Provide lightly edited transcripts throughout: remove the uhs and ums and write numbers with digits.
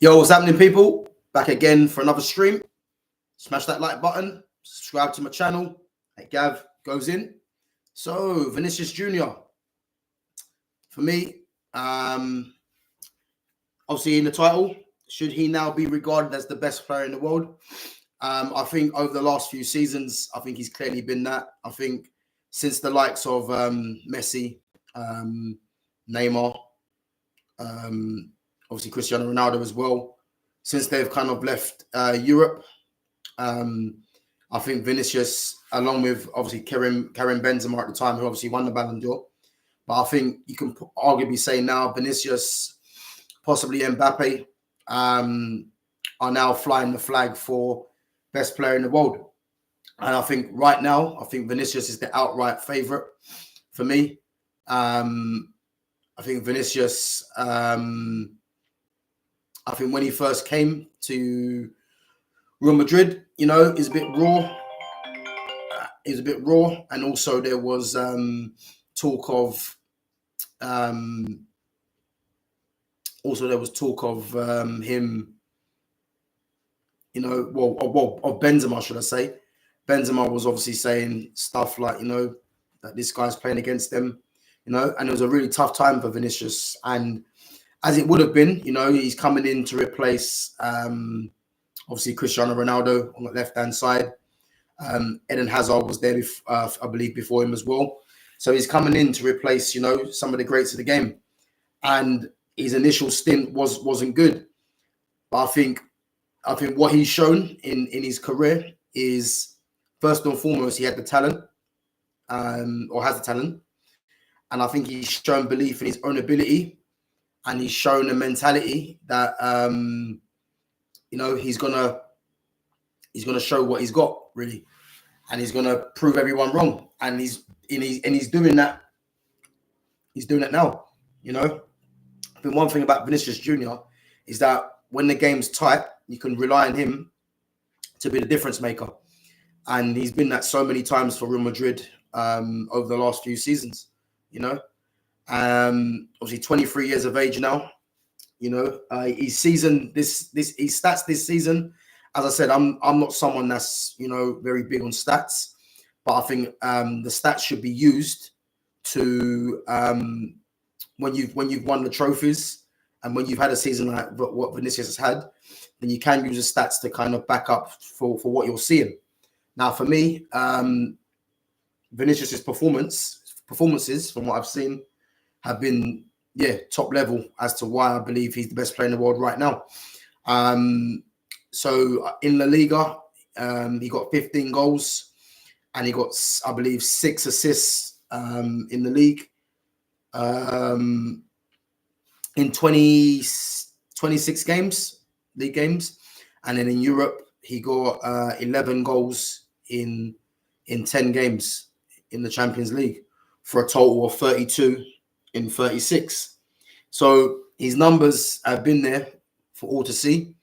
Yo, what's happening, people? Back again for another stream. Smash that like button, subscribe to my channel. Hey, Gav goes in. So, Vinicius Jr. For me, obviously in the title, should he now be regarded as the best player in the world? I think over the last few seasons, I think he's clearly been that. I think since the likes of Messi, Neymar, obviously Cristiano Ronaldo as well, since they've kind of left Europe, I think Vinicius, along with obviously Karim Benzema at the time, who obviously won the Balon d'Or, but I think you can arguably say now Vinicius, possibly Mbappe, are now flying the flag for best player in the world. And I think right now, I think Vinicius is the outright favourite for me. I think Vinicius, I think when he first came to Real Madrid, you know, is a bit raw. And also there was talk of him, you know, of Benzema, should I say. Benzema was obviously saying stuff like, you know, that this guy's playing against them, you know, and it was a really tough time for Vinicius. And as it would have been, you know, he's coming in to replace obviously Cristiano Ronaldo on the left-hand side. Eden Hazard was there, I believe, before him as well. So he's coming in to replace, you know, some of the greats of the game. And his initial stint wasn't good. But I think what he's shown in his career is, first and foremost, he had the talent, or has the talent. And I think he's shown belief in his own ability. And he's shown a mentality that, you know, he's gonna show what he's got, really, and he's gonna prove everyone wrong. And he's doing that. He's doing it now. You know, I think one thing about Vinicius Jr. is that when the game's tight, you can rely on him to be the difference maker, and he's been that so many times for Real Madrid over the last few seasons. You know, obviously 23 years of age now. You know, his stats this season. As I said, I'm not someone that's, you know, very big on stats, but I think the stats should be used to when you've won the trophies and when you've had a season like what Vinicius has had, then you can use the stats to kind of back up for what you're seeing. Now, for me, Vinicius's performances, from what I've seen, have been top level as to why I believe he's the best player in the world right now. So in La Liga, he got 15 goals and he got, I believe, 6 assists in the league. In 26 games, league games. And then in Europe, he got 11 goals in 10 games in the Champions League for a total of 32 in 36. So his numbers have been there for all to see.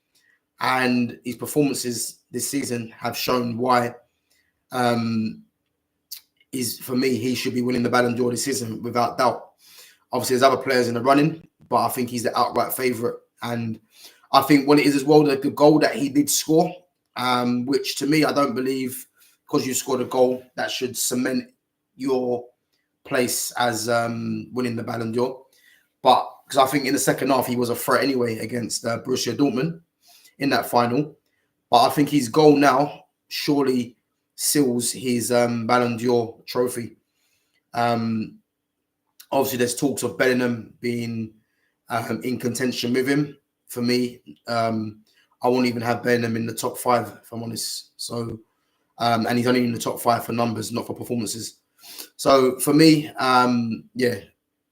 And his performances this season have shown why, for me, he should be winning the Ballon d'Or this season without doubt. Obviously, there's other players in the running, but I think he's the outright favourite. And I think what it is as well, the goal that he did score, which to me, I don't believe, because you scored a goal, that should cement your place as winning the Ballon d'Or. But because I think in the second half, he was a threat anyway against Borussia Dortmund in that final. But I think his goal now surely seals his Ballon d'Or trophy. Obviously, there's talks of Bellingham being in contention with him. For me, I won't even have Bellingham in the top 5, if I'm honest. So, and he's only in the top 5 for numbers, not for performances. So for me,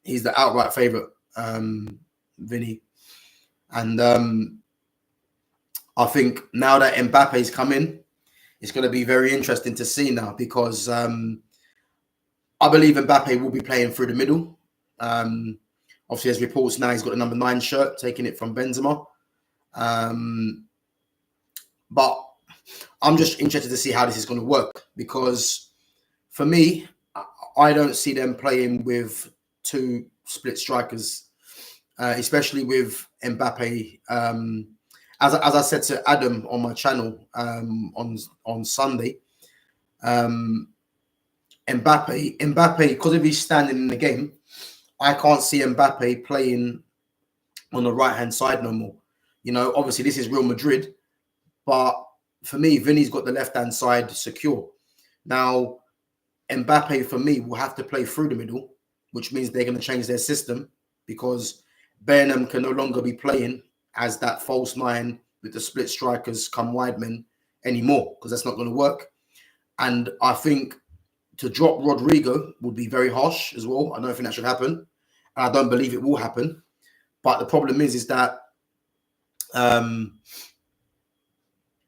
he's the outright favourite, Vinny. And I think now that Mbappe's come in, it's going to be very interesting to see now, because I believe Mbappe will be playing through the middle. Obviously, there's reports now he's got the number 9 shirt, taking it from Benzema. But I'm just interested to see how this is going to work, because for me, I don't see them playing with 2 split strikers. especially with Mbappe. As I said to Adam on my channel on Sunday, Mbappe, because of his standing in the game, I can't see Mbappe playing on the right hand side no more. You know, obviously this is Real Madrid, but for me, Vinny's got the left hand side secure. Now, Mbappe for me will have to play through the middle, which means they're going to change their system because Burnham can no longer be playing as that false nine with the split strikers come wide men anymore, because that's not going to work. And I think to drop Rodrigo would be very harsh as well. I don't think that should happen. And I don't believe it will happen. But the problem is that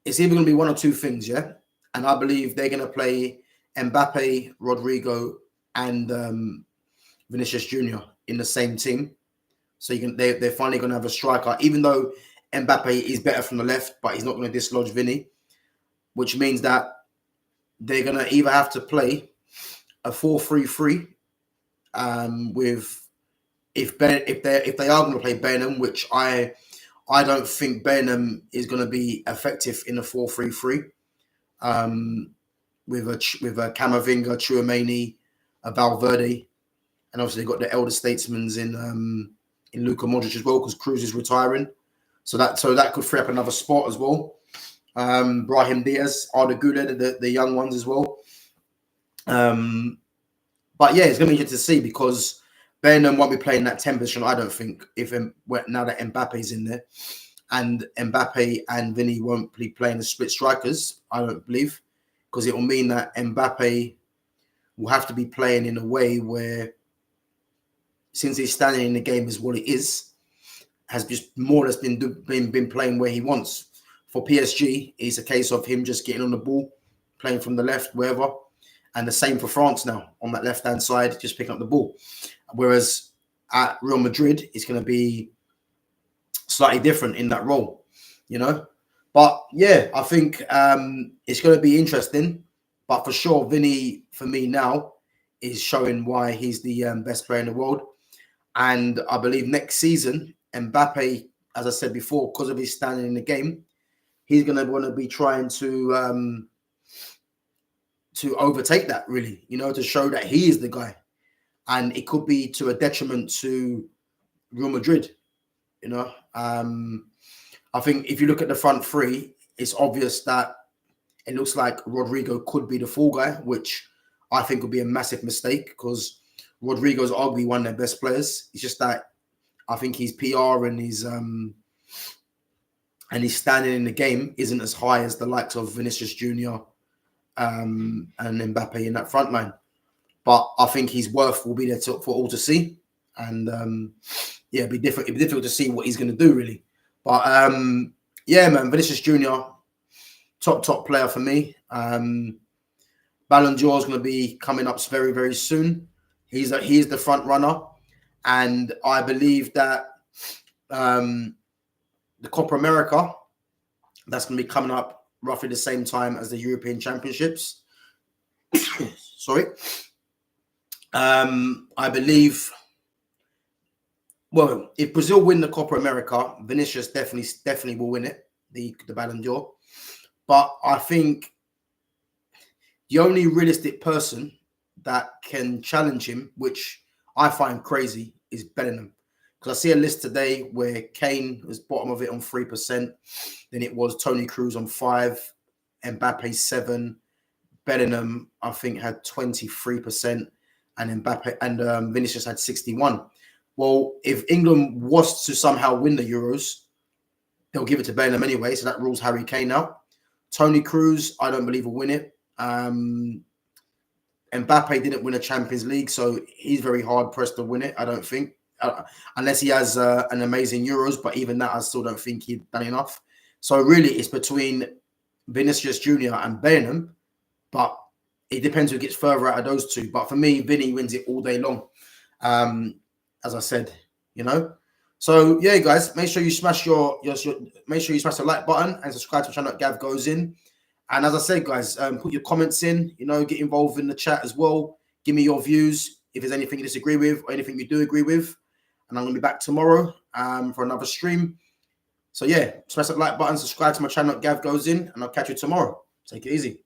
it's either going to be one or two things, yeah? And I believe they're going to play Mbappe, Rodrigo, and Vinicius Jr. in the same team. So they're finally going to have a striker, even though Mbappe is better from the left, but he's not going to dislodge Vinny, which means that they're going to either have to play a 4-3-3 with if they are going to play Burnham, which I don't think Burnham is going to be effective in a 4-3-3 with a Camavinga, Tchouameni, a Valverde, and obviously they've got the elder statesmen in Luka Modric as well because Cruz is retiring, so that could free up another spot as well. Brahim Diaz, Arda Güler, the young ones as well. But yeah, it's going to be interesting to see because Burnham won't be playing that 10 position, I don't think, now that Mbappe's in there. And Mbappe and Vinny won't be playing the split strikers, I don't believe, because it will mean that Mbappe will have to be playing in a way where, since he's standing in the game is what it is, has just more or less been playing where he wants. For PSG, it's a case of him just getting on the ball, playing from the left, wherever. And the same for France now, on that left-hand side, just picking up the ball. Whereas at Real Madrid, it's going to be slightly different in that role, you know. But yeah, I think it's going to be interesting. But for sure, Vinny, for me now, is showing why he's the best player in the world. And I believe next season, Mbappe, as I said before, because of his standing in the game, he's going to want to be trying to overtake that, really, you know, to show that he is the guy. And it could be to a detriment to Real Madrid, you know. I think if you look at the front three, it's obvious that it looks like Rodrigo could be the fall guy, which I think would be a massive mistake because Rodrigo's arguably one of their best players. It's just that I think his PR and his standing in the game isn't as high as the likes of Vinicius Jr. And Mbappe in that front line. But I think his worth will be there for all to see. And yeah, it'd be difficult to see what he's going to do, really. But yeah, man, Vinicius Jr., top player for me. Balon d'Or is going to be coming up very, very soon. He's the front runner. And I believe that the Copa America, that's going to be coming up roughly the same time as the European Championships. Sorry. I believe, well, if Brazil win the Copa America, Vinicius definitely will win it, the Balon d'Or. But I think the only realistic person that can challenge him, which I find crazy, is Bellingham. Because I see a list today where Kane was bottom of it on 3%. Then it was Toni Kroos on 5%, Mbappe 7%. Bellingham, I think, had 23%, and Mbappe and Vinicius had 61%. Well, if England was to somehow win the Euros, they'll give it to Bellingham anyway, so that rules Harry Kane out. Toni Kroos, I don't believe will win it. Mbappe didn't win a Champions League, so he's very hard pressed to win it, I don't think. Unless he has an amazing Euros, but even that, I still don't think he'd done enough. So really, it's between Vinicius Jr. and Bellingham, but it depends who gets further out of those two. But for me, Vinny wins it all day long, as I said, you know. So yeah, guys, make sure you smash make sure you smash the like button and subscribe to the channel that Gav goes in. And as I said, guys, put your comments in, you know, get involved in the chat as well. Give me your views if there's anything you disagree with or anything you do agree with. and I'm going to be back tomorrow for another stream. So yeah, smash that like button, subscribe to my channel, Gav Goes In, and I'll catch you tomorrow. Take it easy.